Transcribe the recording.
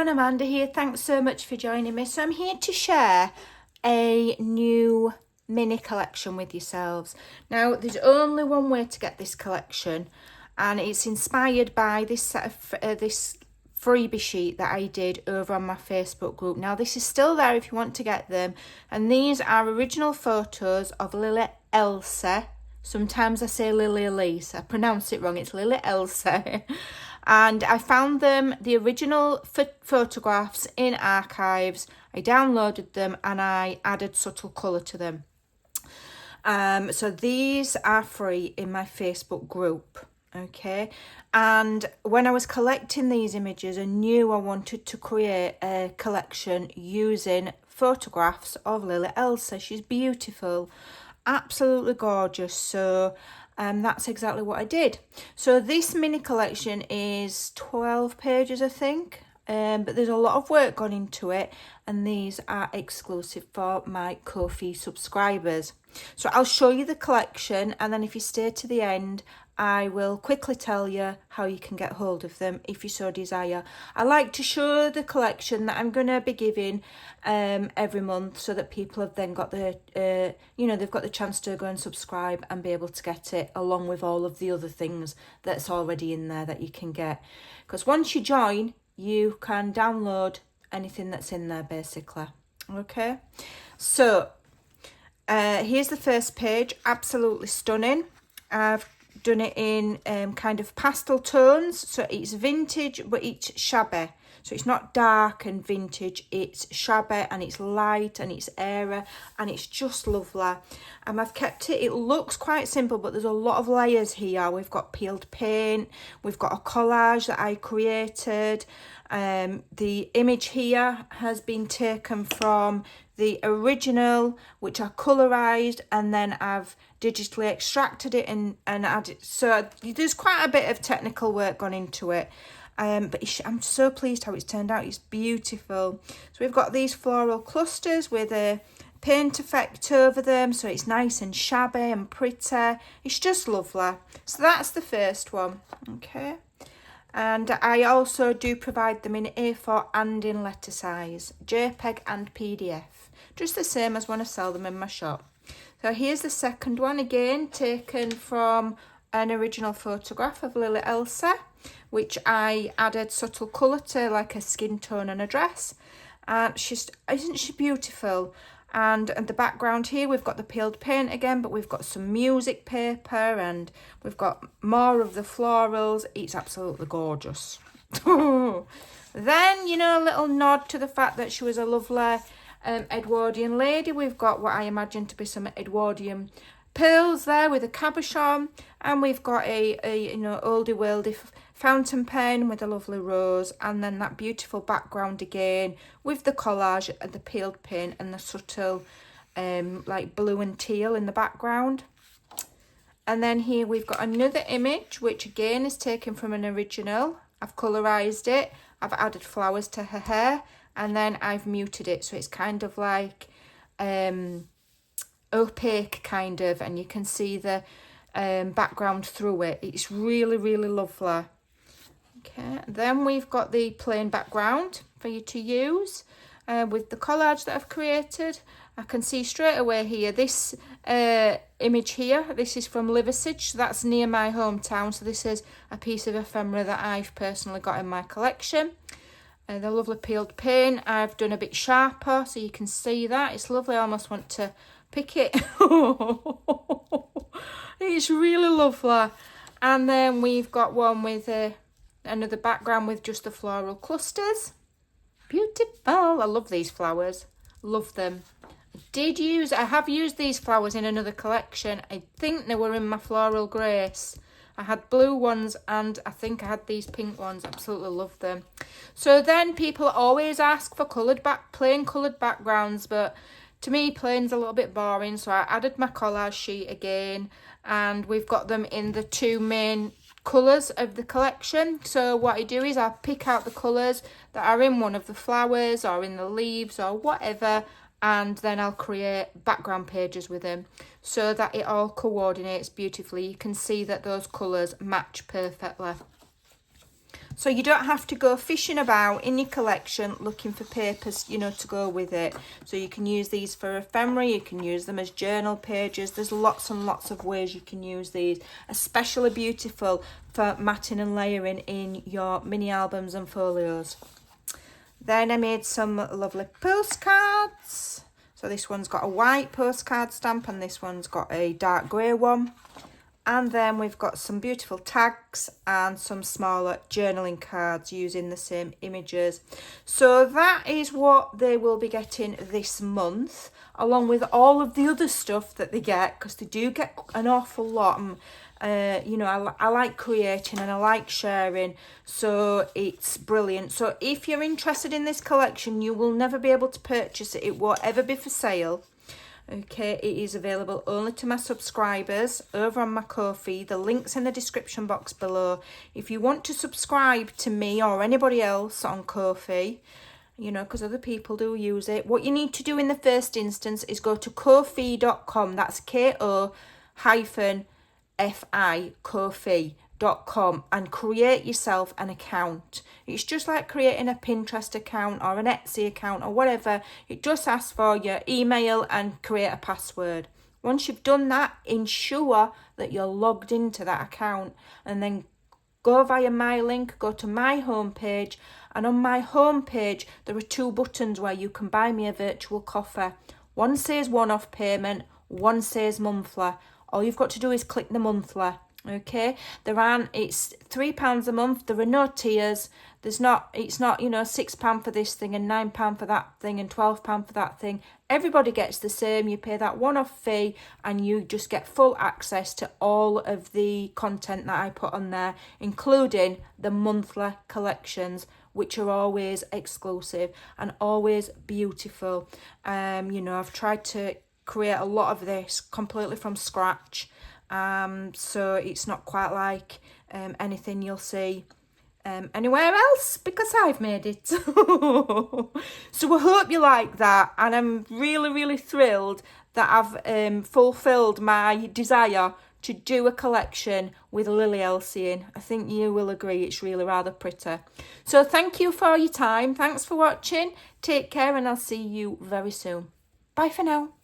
everyone, Amanda here. Thanks so much for joining me. So I'm here to share a new mini collection with yourselves. Now, there's only one way to get this collection, and it's inspired by this set of this freebie sheet that I did over on my Facebook group. Now, this is still there if you want to get them, and these are original photos of Lily Elsa. Sometimes I say Lily Elise. I pronounce it wrong. It's Lily Elsa. And I found them, the original photographs, in archives. I downloaded them and I added subtle colour to them. So these are free in my Facebook group. Okay. And when I was collecting these images, I knew I wanted to create a collection using photographs of Lily Elsa. She's beautiful. Absolutely gorgeous. So that's exactly what I did. So this mini collection is 12 pages, I think, but there's a lot of work gone into it, and these are exclusive for my Ko-fi subscribers. So I'll show you the collection, and then if you stay to the end, I will quickly tell you how you can get hold of them if you so desire. I like to show the collection that I'm going to be giving every month, so that people have then got the, they've got the chance to go and subscribe and be able to get it along with all of the other things that's already in there that you can get. Because once you join, you can download anything that's in there basically. Okay, so here's the first page. Absolutely stunning. I've done it in kind of pastel tones, so it's vintage but it's shabby, so it's not dark and vintage, it's shabby and it's light and it's airy and it's just lovely. I've kept it looks quite simple, but there's a lot of layers here. We've got peeled paint, we've got a collage that I created. The image here has been taken from the original, which I colorized, and then I've digitally extracted it and added. So there's quite a bit of technical work gone into it. But I'm so pleased how it's turned out. It's beautiful. So we've got these floral clusters with a paint effect over them, so it's nice and shabby and pretty. It's just lovely. So that's the first one. Okay. And I also do provide them in A4 and in letter size, JPEG and PDF, just the same as when I sell them in my shop. So here's the second one, again taken from an original photograph of Lily Elsa, which I added subtle colour to, like a skin tone and a dress. And isn't she beautiful? And the background here, we've got the peeled paint again, but we've got some music paper and we've got more of the florals. It's absolutely gorgeous. Then, a little nod to the fact that she was a lovely Edwardian lady. We've got what I imagine to be some Edwardian pearls there with a cabochon, and we've got a oldie worldy fountain pen with a lovely rose, and then that beautiful background again with the collage and the peeled paint and the subtle like blue and teal in the background. And then here we've got another image, which again is taken from an original. I've colorized it, I've added flowers to her hair, and then I've muted it, so it's kind of like opaque kind of, and you can see the background through it. It's really, really lovely. Okay, then we've got the plain background for you to use with the collage that I've created. I can see straight away here, this image here, this is from Liversedge, so that's near my hometown. So this is a piece of ephemera that I've personally got in my collection. The lovely peeled paint, I've done a bit sharper so you can see that. It's lovely, I almost want to pick it. It's really lovely. And then we've got one with another background with just the floral clusters. Beautiful. I love these flowers. Love them. I have used these flowers in another collection. I think they were in my Floral Grace. I had blue ones and I think I had these pink ones. Absolutely love them. So then people always ask for plain coloured backgrounds, but to me plain's a little bit boring, so I added my collage sheet again, and we've got them in the two main colours of the collection. So what I do is I pick out the colours that are in one of the flowers or in the leaves or whatever, and then I'll create background pages with them so that it all coordinates beautifully. You can see that those colours match perfectly. So you don't have to go fishing about in your collection looking for papers, you know, to go with it. So you can use these for ephemera, you can use them as journal pages. There's lots and lots of ways you can use these. Especially beautiful for matting and layering in your mini albums and folios. Then I made some lovely postcards. So this one's got a white postcard stamp and this one's got a dark grey one. And then we've got some beautiful tags and some smaller journaling cards using the same images. So that is what they will be getting this month, along with all of the other stuff that they get, because they do get an awful lot. You know, I like creating and I like sharing, so it's brilliant. So if you're interested in this collection, you will never be able to purchase it. It won't ever be for sale. Okay, it is available only to my subscribers over on my Ko-fi. The link's in the description box below. If you want to subscribe to me or anybody else on Ko-fi, you know, because other people do use it, what you need to do in the first instance is go to ko-fi.com. That's Ko-fi, Ko-fi.com, and create yourself an account. It's just like creating a Pinterest account or an Etsy account or whatever. It just asks for your email and create a password. Once you've done that, ensure that you're logged into that account, and then go via my link, go to my homepage, and on my homepage there are 2 buttons where you can buy me a virtual coffee. One says one-off payment, one says monthly. All you've got to do is click the monthly. Okay, it's £3 a month. There are no tiers. It's not, you know, £6 for this thing and £9 for that thing and £12 for that thing. Everybody gets the same. You pay that one-off fee and you just get full access to all of the content that I put on there, including the monthly collections, which are always exclusive and always beautiful. You know, I've tried to create a lot of this completely from scratch. So it's not quite like anything you'll see anywhere else, because I've made it. So I hope you like that, and I'm really, really thrilled that I've fulfilled my desire to do a collection with Lily Elsie in. I think you will agree it's really rather pretty. So thank you for your time. Thanks for watching. Take care, and I'll see you very soon. Bye for now.